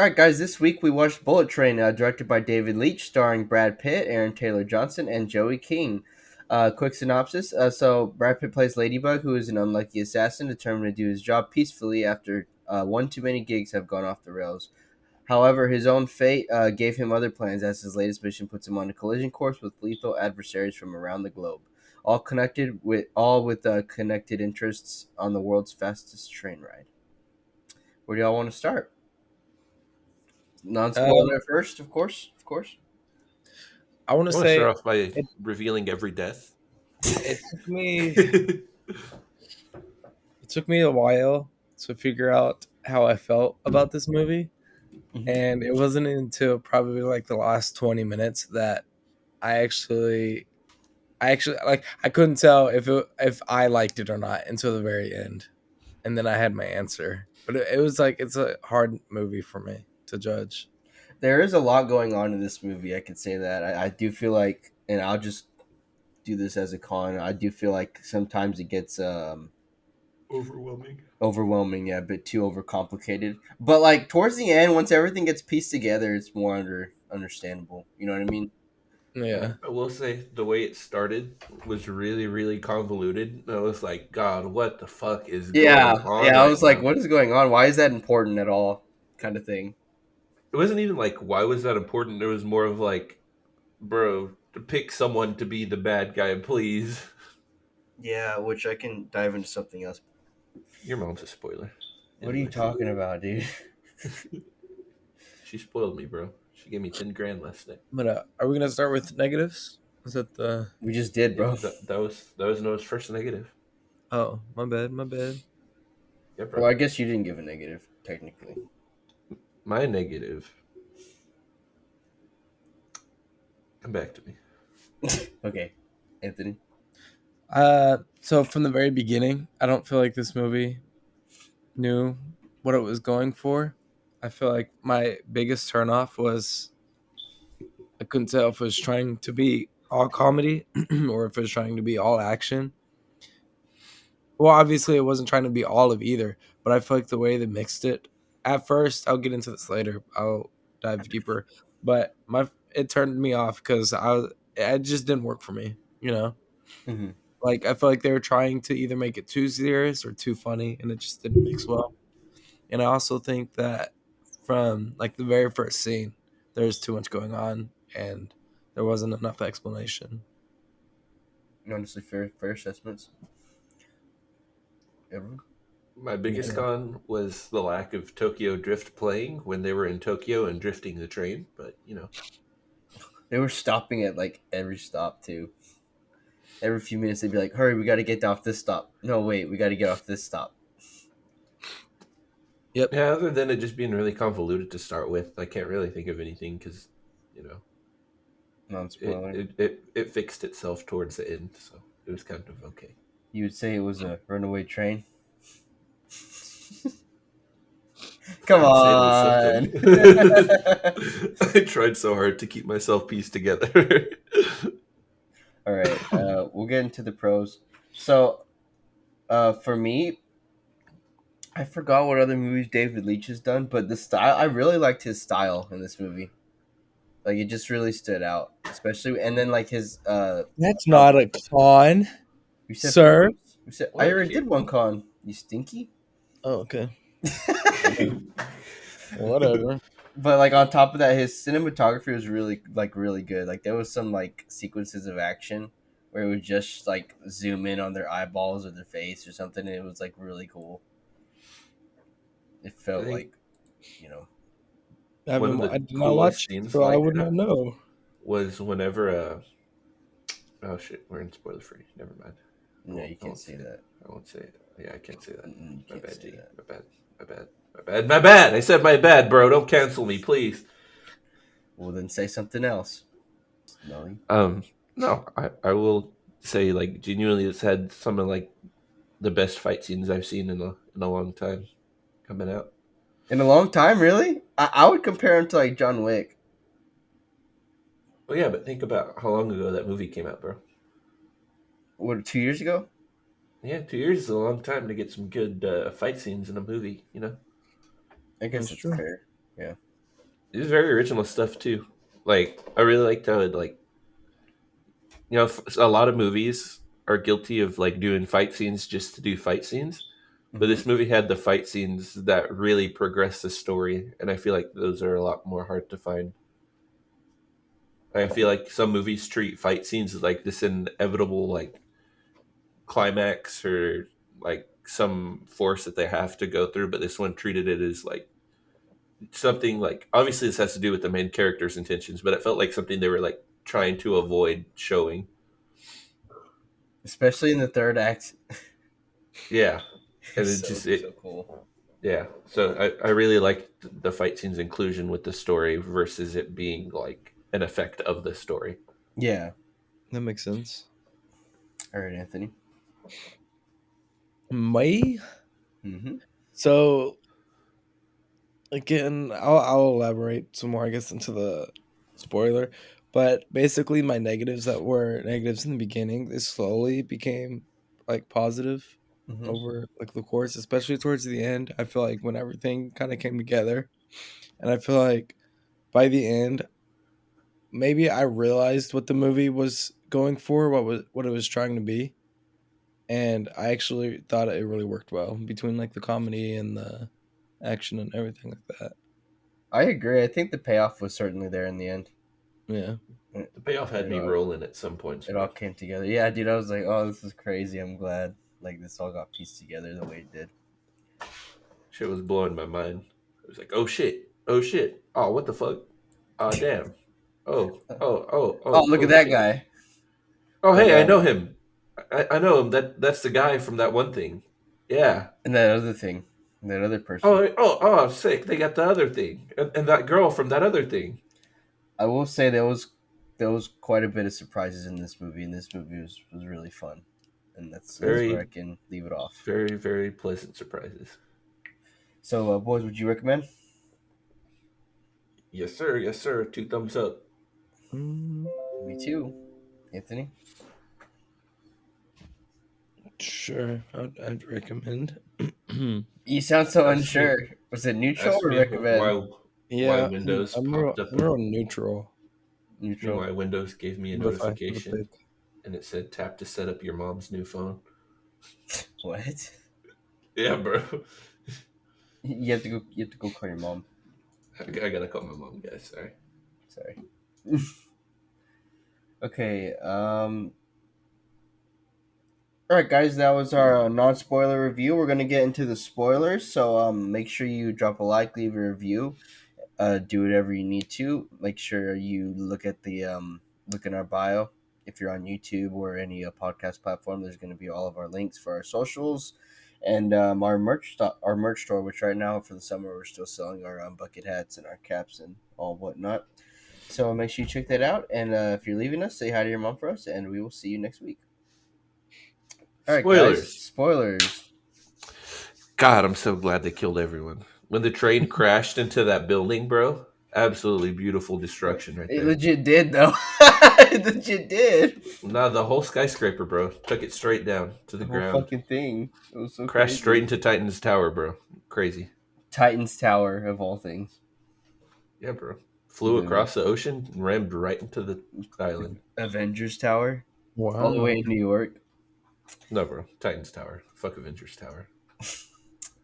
right, guys. This week we watched Bullet Train, directed by David Leitch, starring Brad Pitt, Aaron Taylor Johnson, and Joey King. Quick synopsis: So Brad Pitt plays Ladybug, who is an unlucky assassin determined to do his job peacefully after one too many gigs have gone off the rails. However, his own fate gave him other plans, as his latest mission puts him on a collision course with lethal adversaries from around the globe, all with connected interests on the world's fastest train ride. Where do y'all want to start? Um, Non-spoiler first, of course, of course. I want to I want to start say off by it, revealing every death. it took me it took me a while to figure out how I felt about this movie, Mhm. and it wasn't until probably like the last 20 minutes that I actually like I couldn't tell if I liked it or not until the very end, and then I had my answer. But it was like it's a hard movie for me to judge. There is a lot going on in this movie. I could say that. I do feel like, and I'll just do this as a con. I do feel like sometimes it gets Overwhelming. overwhelming, yeah, a bit too overcomplicated. But like towards the end, once everything gets pieced together, it's more understandable. You know what I mean? Yeah. I will say the way it started was really, really convoluted. I was like, God, what the fuck is going Yeah, on yeah. I right was like, now? what is going on? Why is that important at all? Kind of thing. It wasn't even like, why was that important? It was more of like, bro, to pick someone to be the bad guy, please. Yeah, which I can dive into something else. Your mom's a spoiler. What are you Anyways, talking about, dude? she spoiled me, bro. She gave me 10 grand last night. But are we gonna start with negatives? Is that the We just did, Yeah, bro. that was Noah's first negative. Oh, my bad, my bad. Yeah, Well, bro. I guess you didn't give a negative, technically. My negative. Come back to me. Okay, Anthony. So from the very beginning, I don't feel like this movie knew what it was going for. I feel like my biggest turnoff was I couldn't tell if it was trying to be all comedy or if it was trying to be all action. Well, obviously, it wasn't trying to be all of either, but I feel like the way they mixed it at first, I'll get into this later. I'll dive deeper, but it turned me off because it just didn't work for me. You know, Hmm. like I feel like they were trying to either make it too serious or too funny, and it just didn't mix well. And I also think that from like the very first scene, there's too much going on, and there wasn't enough explanation. Honestly, fair assessments. Everyone. My biggest Yeah. con was the lack of Tokyo Drift playing when they were in Tokyo and drifting the train, but They were stopping at like every stop too. Every few minutes they'd be like, "Hurry, we got to get off this stop." No, wait, we got to get off this stop. Yep. yeah, other than it just being really convoluted to start with, I can't really think of anything because, you know, Non it, spoiler. it, it, it fixed itself towards the end, so it was kind of okay. You would say it was a runaway train. Come I'd say it was on. something. I tried so hard to keep myself pieced together. All right, we'll get into the pros. So, for me, I forgot what other movies David Leitch has done, but the style I really liked his style in this movie. Like it just really stood out, especially and then like his That's how not a con, you said sir. pros. You said I What? already did one con. You stinky. Oh, okay. Whatever. But like on top of that, his cinematography was really good. Like there was some like sequences of action where it would just like zoom in on their eyeballs or their face or something, and it was like really cool. It I felt think like you know. one of I the did not coolest watch, scenes so I like would not that know. was whenever oh shit, we're in spoiler free. Never mind. No, you I can't won't say say it. that. I won't say it. Yeah, I can't say that. You My can't bad, say G. that. My bad. My bad. My bad. My bad. I said my bad, bro. Don't cancel me, please. Well, then say something else. No, Um, no, I will say like genuinely, it's had some of like the best fight scenes I've seen in a long time coming out. in a long time, really. I would compare him to like John Wick. Well, yeah, but think about how long ago that movie came out, bro. What 2 years ago? Yeah, 2 years is a long time to get some good fight scenes in a movie. I guess That's it's true. fair. Yeah. It was very original stuff too. Like I really liked how it like a lot of movies are guilty of like doing fight scenes just to do fight scenes. But Hmm. this movie had the fight scenes that really progress the story, and I feel like those are a lot more hard to find. I feel like some movies treat fight scenes as like this inevitable like climax or like some force that they have to go through, but this one treated it as like something like obviously this has to do with the main character's intentions, but it felt like something they were like trying to avoid showing. Especially in the third act. Yeah, and It's it so just so it cool. yeah. So I really liked the fight scenes inclusion with the story versus it being like an effect of the story. Yeah. That makes sense. All right, Anthony. My Mm-hmm. so again, I'll elaborate some more, I guess, into the spoiler. But basically, my negatives that were negatives in the beginning, they slowly became like positive Mm-hmm. over like the course, especially towards the end. I feel like when everything kind of came together, and I feel like by the end, maybe I realized what the movie was going for, what it was trying to be, and I actually thought it really worked well between like the comedy and the action and everything like that. I agree. I think the payoff was certainly there in the end. Yeah. It, The payoff had it me all, rolling at some points, it all bro. came together. Yeah, dude. I was like, oh, this is crazy. I'm glad like this all got pieced together the way it did. Shit was blowing my mind. I was like, oh shit, oh shit, oh what the fuck, oh damn, oh oh oh Oh, oh look at oh that shit, guy. oh But hey I know him, I know him. That's the guy from that one thing. Yeah. and that other thing, that other person. Oh sick. They got the other thing, and that girl from that other thing. I will say there was quite a bit of surprises in this movie, and this movie was really fun, and that's where I Very can leave it off. very pleasant surprises. So, boys, would you recommend? Yes sir, yes sir. 2 thumbs up. Mm, Me too, Anthony. sure, I'd recommend. You sound so Ask me unsure. Was it neutral ask or me recommend? why Yeah, Windows I'm popped up. real neutral. Ask me Neutral. why Windows gave me a What if I had to notification pick? and it said tap to set up your mom's new phone. What? Yeah, bro. You have to go. You have to go call your mom. I gotta call my mom, guys. Sorry. Sorry. Okay. All right, guys. That was our non-spoiler review. We're gonna get into the spoilers. So make sure you drop a like, leave a review. Do whatever you need to. Make sure you look at the look in our bio. If you're on YouTube or any podcast platform, there's going to be all of our links for our socials and our merch store. Which right now for the summer we're still selling our bucket hats and our caps and all whatnot. So make sure you check that out. And if you're leaving us, say hi to your mom for us, and we will see you next week. All right, guys. Spoilers. Spoilers. God, I'm so glad they killed everyone. When the train crashed into that building, bro, absolutely beautiful destruction right It there. legit did though. It legit did. Nah, the whole skyscraper, bro, took it straight down to The the whole ground. fucking thing. It was so Crashed straight crazy. into Titan's tower, bro. Crazy. Titan's Tower of all things. Yeah, bro. Flew The across the ocean and rammed right into the island. Avengers Tower, all the way Wow. in New York. No, bro. Titan's tower. Fuck Avengers Tower.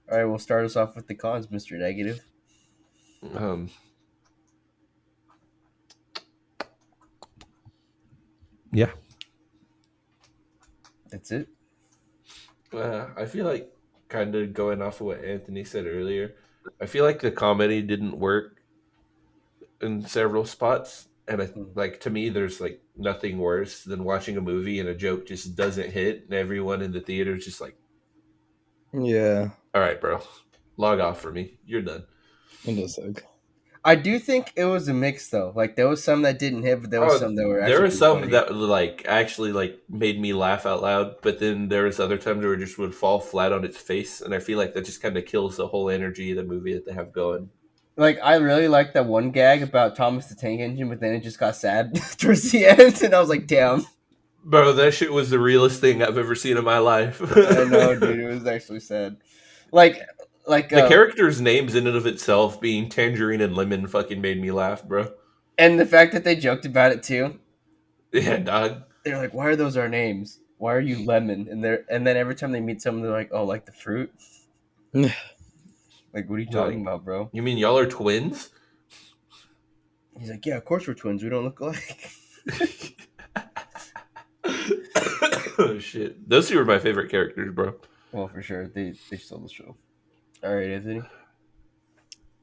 All right, we'll start us off with the cons, Mr. Negative. Um, yeah. That's it. I feel like kind of going off of what Anthony said earlier. I feel like the comedy didn't work in several spots, and Hmm. like to me, there's like nothing worse than watching a movie and a joke just doesn't hit, and everyone in the theater is just like, Yeah, "All right, bro, log off for me. You're done." it does suck. I do think it was a mix though. Like there was some that didn't hit, but there was Oh, some that were there actually were pretty some funny. that like actually like made me laugh out loud, but then there was other times where it just would fall flat on its face, and I feel like that just kind of kills the whole energy of the movie that they have going. Like I really liked that one gag about Thomas the Tank Engine, but then it just got sad towards the end, and I was like, "Damn." Bro, that shit was the realest thing I've ever seen in my life. I know, dude. It was actually sad. Like, like The characters' names in and of itself being Tangerine and Lemon fucking made me laugh, bro. and the fact that they joked about it too. Yeah, dog. They're like, "Why are those our names? Why are you lemon?" And then every time they meet someone, they're like, "Oh, like the fruit." Like, what are you talking Like, about, bro? you mean y'all are twins? He's like, "Yeah, of course we're twins. We don't look alike." Oh shit. Those two were my favorite characters, bro. Well, for sure, they stole the show. All right, Anthony.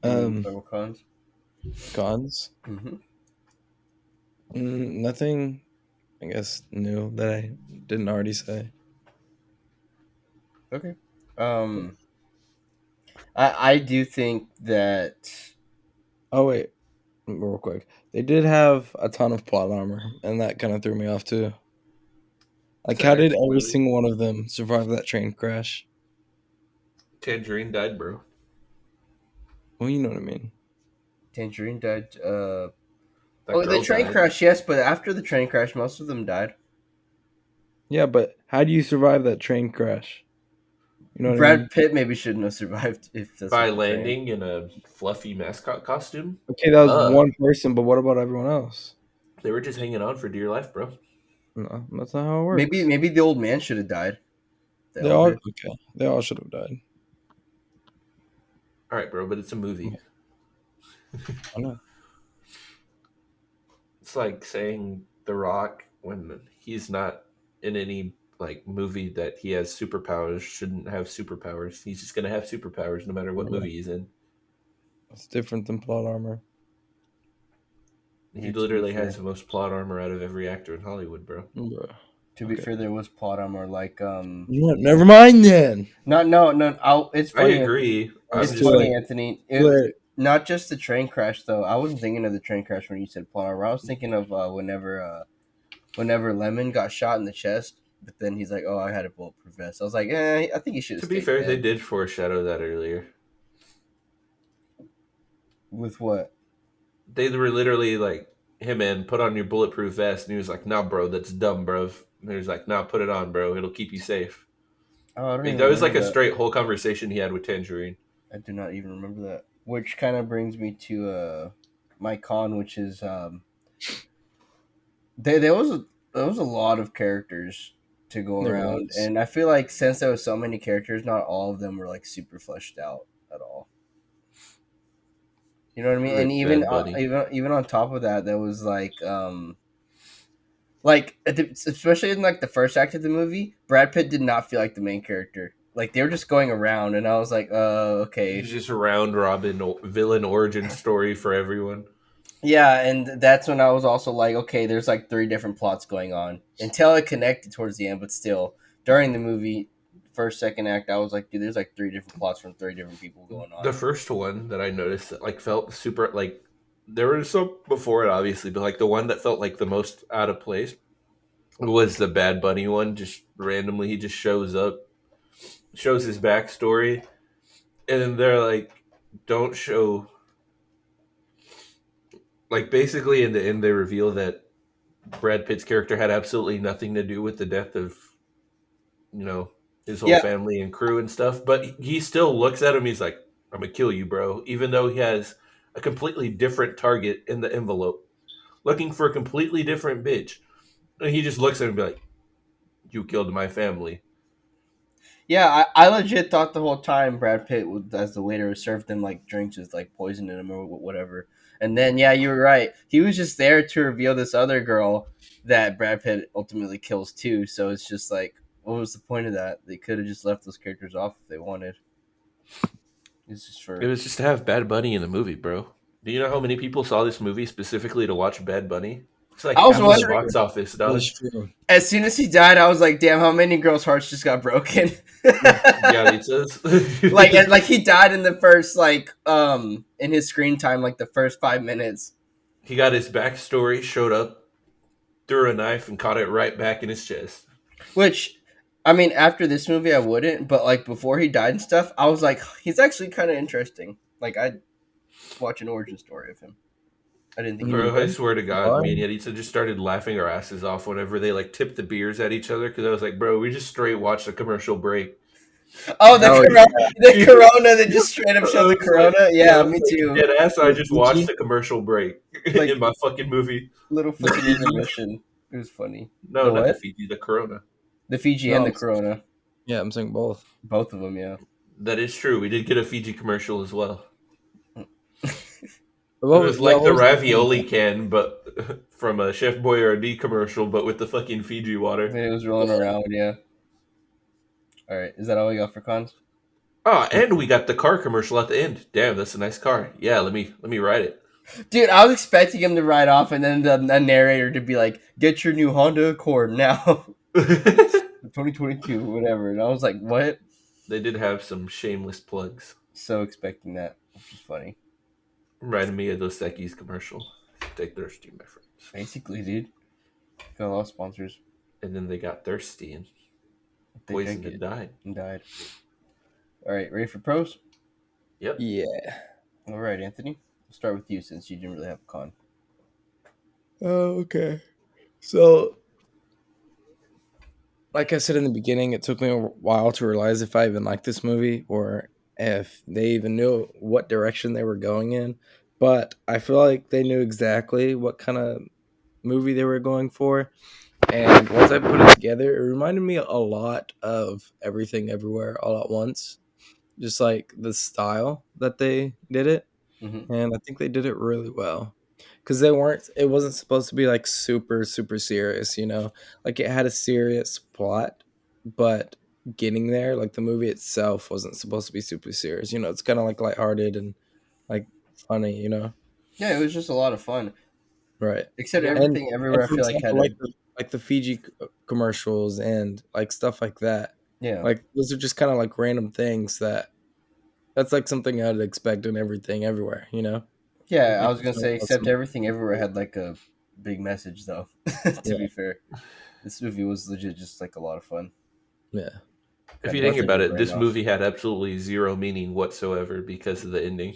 Any Um, pro cons? cons. Mm-hmm. Nothing. I guess new that I didn't already say. Okay. Um, I do think that. Oh wait, real quick. They did have a ton of plot armor, and that kind of threw me off too. It's Like, an how did action every movie. single one of them survive that train crash? Tangerine died, bro. Well, you know what I mean. Tangerine died. That Oh, the girl train died. crash, yes, but after the train crash, most of them died. Yeah, but how do you survive that train crash? You know what I mean? Brad Pitt maybe shouldn't have survived if that's what By you're saying. landing in a fluffy mascot costume. Okay, that was Uh, one person, but what about everyone else? they were just hanging on for dear life, bro. No, that's not how it Maybe works. maybe the old man should have died. The They all elder. okay. They all should have died. All right, bro, but it's a movie. I know. It's like saying The Rock when he's not in any like movie that he has superpowers shouldn't have superpowers. He's just gonna have superpowers no matter what Yeah, movie he's in. it's different than plot armor. He Yeah, to be literally has fair, the most plot armor out of every actor in Hollywood, bro. Bruh. to be Okay. fair, there was plot armor like You know what? Never mind then. No, no, no. It's I funny. agree. I'm It's It's too just funny, late. like Anthony. Too late. Not just the train crash though. I wasn't thinking of the train crash when you said plot armor. I was thinking of whenever Lemon got shot in the chest, but then he's like, "Oh, I had a bulletproof vest." I was like, I think he should have to be stayed fair, they dead." did foreshadow that earlier. With what? They were literally like, "Hey man, put on your bulletproof vest," and he was like, "Nah, bro, that's dumb, bro." And he was like, "Nah, put it on, bro. It'll keep you safe." Oh, I don't Like even that was like remember a that. straight whole conversation he had with Tangerine. I do not even remember that. Which kind of brings me to my con, which is there was a lot of characters to go There around, was. and I feel like since there was so many characters, not all of them were like super fleshed out at all. You know what I mean? And Rip Bad Bunny. even on top of that, there was like especially in like the first act of the movie, Brad Pitt did not feel like the main character. Like they were just going around, and I was like, He's okay. just a round robin villain origin story for everyone. Yeah, and that's when I was also like, okay, there's like three different plots going on until it connected towards the end, but still, during the movie, first, second act, I was like, dude, there's like three different plots from three different people going The on. first one that I noticed that like felt super like there were some before it obviously, but like the one that felt like the most out of place was the Bad Bunny one. Just randomly, he just shows up, shows his backstory, and then they're like, "Don't show." Like basically, in the end, they reveal that Brad Pitt's character had absolutely nothing to do with the death of you know his whole Yeah, family and crew and stuff. But he still looks at him. He's like, "I'm gonna kill you, bro," even though he has a completely different target in the envelope, looking for a completely different bitch. And he just looks at him and be like, "You killed my family." yeah, I legit thought the whole time Brad Pitt would, as the waiter, served them like drinks with like poison in them or whatever. And then, yeah, you were right. He was just there to reveal this other girl that Brad Pitt ultimately kills too. So it's just like, what was the point of that? They could have just left those characters off if they wanted. It's just It for was just to have Bad Bunny in the movie, bro. Do you know how many people saw this movie specifically to watch Bad Bunny? It's like I was half That of the is wondering. box office, that dog. is true. As soon as he died, I was like, "Damn, how many girls' hearts just got broken?" Yeah, it says. Like he died in the first in his screen time, like the first 5 minutes. He got his backstory, showed up, threw a knife, and caught it right back in his chest. Which, I mean, after this movie, I wouldn't, but like before he died and stuff, I was like, he's actually kind of interesting. Like I'd watch an origin story of him. I didn't think he Bro, I What? swear to God, Why? me and Yaditsa just started laughing our asses off whenever they like tipped the beers at each other because I was like, bro, we just straight watched a commercial break. Oh, Oh, the Corona that just straight up showed the Corona. Yeah, me too. Dead ass. I the just watched Fiji, the commercial break Like in my fucking movie. little the fucking Fiji. intermission. It was funny. No, The not the what? Fiji, the Corona. The Fiji No, and the Corona. yeah, I'm saying both. Both of them, yeah. That is true. We did get a Fiji commercial as well. But It was like what the was the point of ravioli that? can, but from a Chef Boyardee commercial, but with the fucking Fiji water. It was rolling around, yeah. All right, is that all we got for cons? Ah, and we got the car commercial at the end. Damn, that's a nice car. Yeah, let me ride it. Dude, I was expecting him to ride off and then the narrator to be like, "Get your new Honda Accord now, 2022, whatever." And I was like, "What?" They did have some shameless plugs. So expecting that, which is funny. Reminded me of Dos Equis commercial. Stay thirsty, my friends. Basically, dude, got a lot of sponsors. And then they got thirsty and They poisoned drank and it died. and died. All right, ready for pros? Yep. Yeah. All right, Anthony. We'll start with you since you didn't really have a con. Oh, okay. So, like I said in the beginning, it took me a while to realize if I even liked this movie or if they even knew what direction they were going in. But I feel like they knew exactly what kind of movie they were going for. And once I put it together, it reminded me a lot of Everything Everywhere All at Once. Just like the style that they did it. Mm-hmm. And I think they did it really well. Because it wasn't supposed to be like super, super serious, Like it had a serious plot, but getting there, like the movie itself wasn't supposed to be super serious. It's kind of like lighthearted and like funny. Yeah, it was just a lot of fun. Right. Except Yeah. everything And everywhere, I for feel like had example, a like the Fiji commercials and like stuff like that. yeah. Like those are just kind of like random things that's like something I'd expect in Everything Everywhere. Yeah, I Like was gonna say, except everything everywhere had like a big message, though. To yeah, be fair, this movie was legit just like a lot of fun. yeah. If Kind you of think nothing to about it, write this off. movie had absolutely zero meaning whatsoever because of the ending.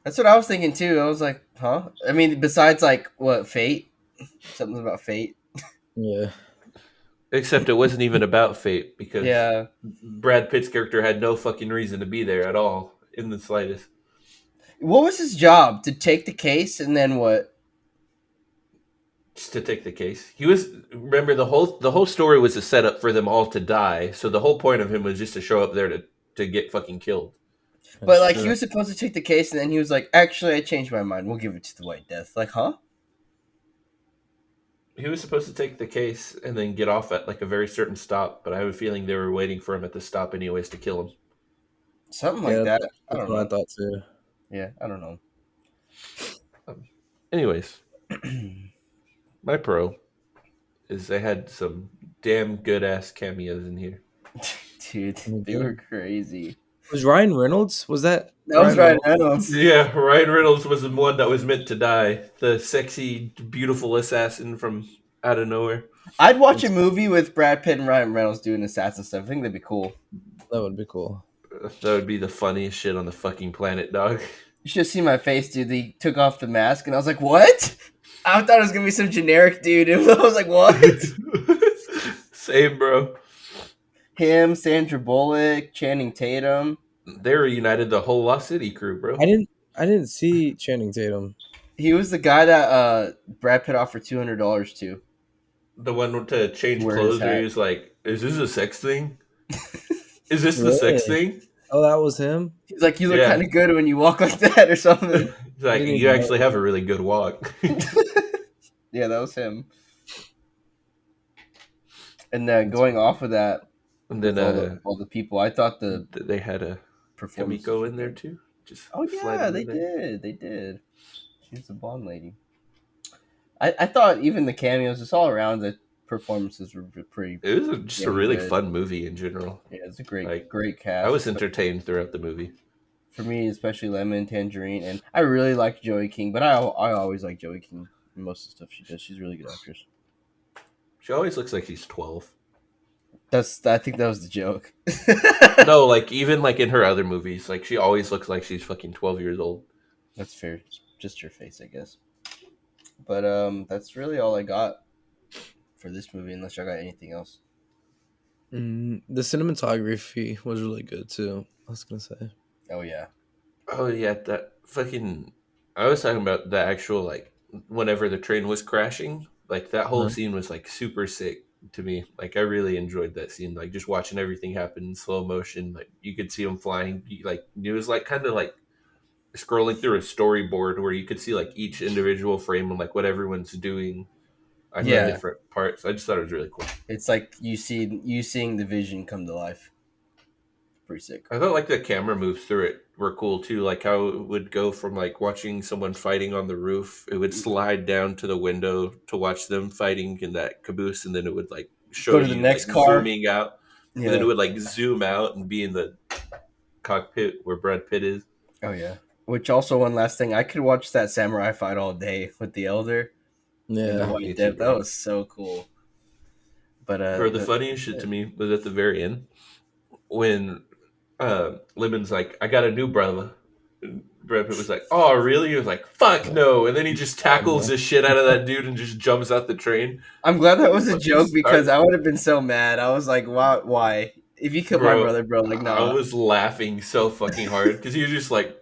That's what I was thinking too. I was like, huh? I mean, besides like what fate, something about fate. Yeah. Except it wasn't even about fate because Yeah. Brad Pitt's character had no fucking reason to be there at all in the slightest. What was his job? To take the case and then what? Just to take the case. He was remember the whole story was a setup for them all to die. So the whole point of him was just to show up there to get fucking killed. But That's like he true. was supposed to take the case and then he was like, actually, I changed my mind. We'll give it to the White Death. Like, huh? He was supposed to take the case and then get off at like a very certain stop, but I have a feeling they were waiting for him at the stop anyways to kill him. Something like Yeah, that. I that's don't what I know. thought too. Yeah, I don't know. Anyways, my pro is they had some damn good ass cameos in here. Dude, they Okay. were crazy. Was Ryan Reynolds? Was that That was Ryan Ryan Reynolds? Reynolds. Yeah, Ryan Reynolds was the one that was meant to die. The sexy, beautiful assassin from out of nowhere. I'd watch a movie with Brad Pitt and Ryan Reynolds doing assassin stuff. I think that'd be cool. That would be cool. That would be the funniest shit on the fucking planet, dog. You should have seen my face, dude. They took off the mask and I was like, what? I thought it was going to be some generic dude. And I was like, what? Same, bro. Him, Sandra Bullock, Channing Tatum. They reunited the whole Lost City crew, bro. I didn't see Channing Tatum. He was the guy that Brad Pitt offered $200 to The one to change wear his clothes where he hat. was like, "Is this a sex thing? Is this the sex Really? thing?" Oh, that was him? He's like, you look Yeah. kind of good when you walk like that or something. He's like, didn't "You even actually know. have a really good walk." Yeah, that was him. And then going off of that, And with then all the people, I thought the they had a performance. Kamiko in there too. Just Oh yeah, sliding they in there. did. They did. She's the blonde lady. I thought even the cameos, just all around, the performances were pretty. It was just a Damn really good. fun movie in general. Yeah, it's a great, Like, great cast. I was entertained throughout the movie. For me, especially Lemon, Tangerine, and I really liked Joey King. But I always like Joey King in most of the stuff she does. She's a really good actress. She always looks like she's 12. I think that was the joke. No, like even like in her other movies, like she always looks like she's fucking 12 years old. That's fair. Just your face, I guess. But that's really all I got for this movie, unless y'all got anything else. The cinematography was really good too. I was gonna say. Oh yeah, Oh yeah, that fucking. I was talking about the actual like whenever the train was crashing, like that whole Uh-huh. scene was like super sick to me. Like I really enjoyed that scene. Like just watching everything happen in slow motion. Like you could see them flying. Like it was like kind of like scrolling through a storyboard where you could see like each individual frame and like what everyone's doing, like in yeah. different parts. I just thought it was really cool. It's like you seeing the vision come to life. Pretty sick. I thought like the camera moves through it were cool too. Like how it would go from like watching someone fighting on the roof, it would slide down to the window to watch them fighting in that caboose, and then it would like show Go to the you next like car. zooming out, and then it Yeah. would like zoom out and be in the cockpit where Brad Pitt is. Oh yeah. Which also one last thing, I could watch that samurai fight all day with the elder in the Yeah. Oh, white me too, depth. That bro. was so cool. But Bro, the funniest shit to me was at the very end when Lemon's like, "I got a new brother." And Brad Pitt was like, "Oh, really?" He was like, "Fuck no!" And then he just oh, tackles no. the shit out of that dude and just jumps out the train. I'm glad that was a Fucking joke because start, I would have been so mad. I was like, why? Why? If you killed my bro. brother, bro, like, I nah. was laughing so fucking hard because he was just like,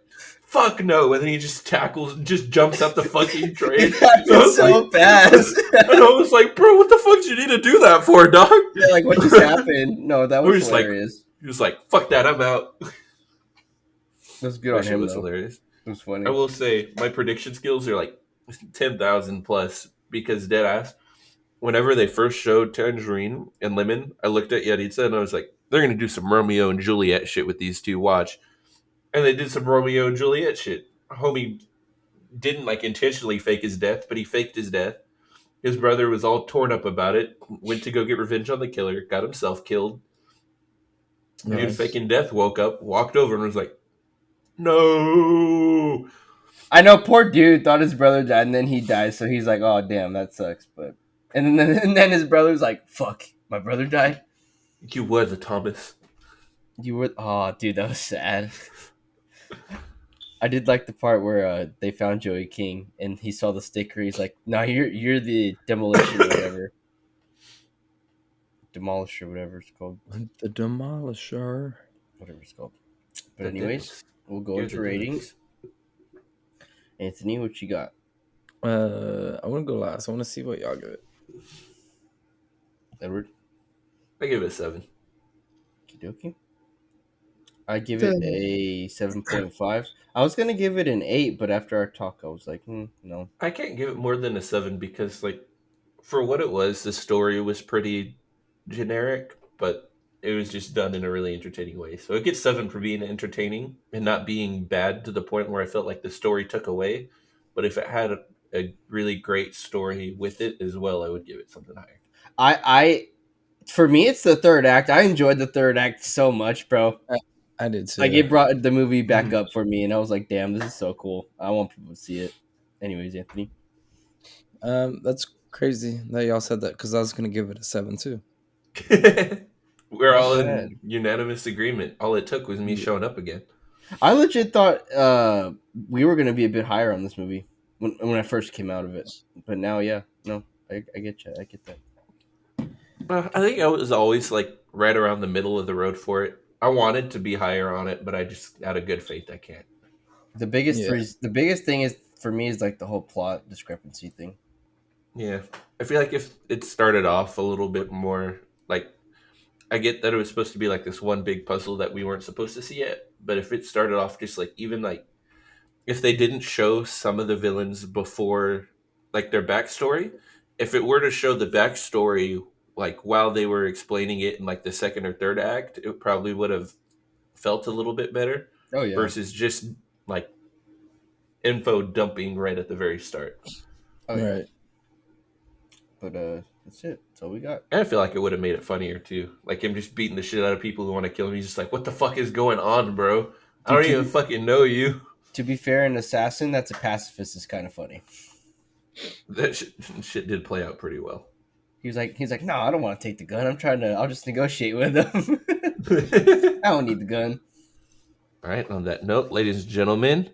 "Fuck no!" And then he just tackles, just jumps out the fucking train. It And I happened was like, so fast. "Bro, what the fuck did you need to do that for, dog?" Yeah, like, what just happened? No, that We was were just like, hilarious. he was like, "Fuck that, I'm out." That was good That on shit him, was though. hilarious. It was I funny. will say my prediction skills are like 10,000 plus because dead ass. Whenever they first showed Tangerine and Lemon, I looked at Yaritza and I was like, they're gonna do some Romeo and Juliet shit with these two. Watch, and they did some Romeo and Juliet shit. Homie didn't like intentionally fake his death, but he faked his death. His brother was all torn up about it. Went to go get revenge on the killer. Got himself killed. Dude Nice. faking death woke up, walked over, and was like, "No." I know, poor dude thought his brother died, and then he died, so he's like, oh, damn, that sucks. But and then his brother's like, fuck, my brother died? You were the Thomas. You were, oh, dude, that was sad. I did like the part where they found Joey King and he saw the sticker. He's like, "No, you're the demolition or whatever, demolisher, whatever it's called, The Demolisher. whatever it's called." But The anyways, Dennis. we'll go You're into the ratings. Dennis. Anthony, what you got? I want to go last. I want to see what y'all give it. Edward, I give it a 7. Kidoki. I give it a 7.5. I was gonna give it an 8, but after our talk, I was like, no. I can't give it more than a 7 because, like, for what it was, the story was pretty generic, but it was just done in a really entertaining way. So it gets 7 for being entertaining and not being bad to the point where I felt like the story took away. But if it had a really great story with it as well, I would give it something higher. I for me, it's the third act. I enjoyed the third act so much, bro. I did too. Like, it brought the movie back up for me, and I was like, damn, this is so cool. I want people to see it. Anyways, Anthony. That's crazy that y'all said that because I was gonna give it a 7 too. We're all Bad. in unanimous agreement. All it took was me showing up again. I legit thought we were gonna be a bit higher on this movie when I first came out of it, but now, yeah, no, I get you. I get that. I think I was always like right around the middle of the road for it. I wanted to be higher on it, but I just out of good faith I can't. The biggest Yeah. the biggest thing is for me is like the whole plot discrepancy thing. Yeah, I feel like if it started off a little bit more like I get that it was supposed to be like this one big puzzle that we weren't supposed to see yet, but if it started off just like even like if they didn't show some of the villains before like their backstory, if it were to show the backstory like while they were explaining it in like the second or third act, it probably would have felt a little bit better Oh yeah. versus just like info dumping right at the very start. Oh yeah. Right. But that's it. That's all we got. And I feel like it would have made it funnier too. Like him just beating the shit out of people who want to kill him. He's just like, what the fuck is going on, bro? I don't Dude, even fucking know you. To be fair, an assassin that's a pacifist is kind of funny. That shit did play out pretty well. He's like, no, I don't want to take the gun. I'll just negotiate with him. I don't need the gun. All right, on that note, ladies and gentlemen,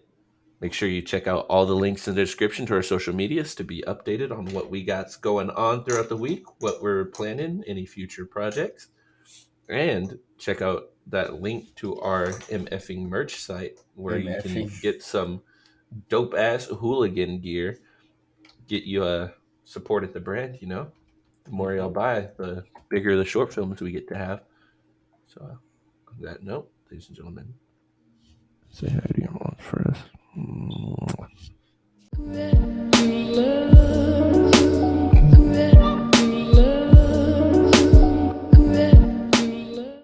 make sure you check out all the links in the description to our social medias to be updated on what we got going on throughout the week, what we're planning, any future projects. And check out that link to our MFing merch site where you can MFing. get some dope ass hooligan gear. Get you a support at the brand, you know? The more y'all buy, the bigger the short films we get to have. So, on that note, ladies and gentlemen, say hi to your mom for us.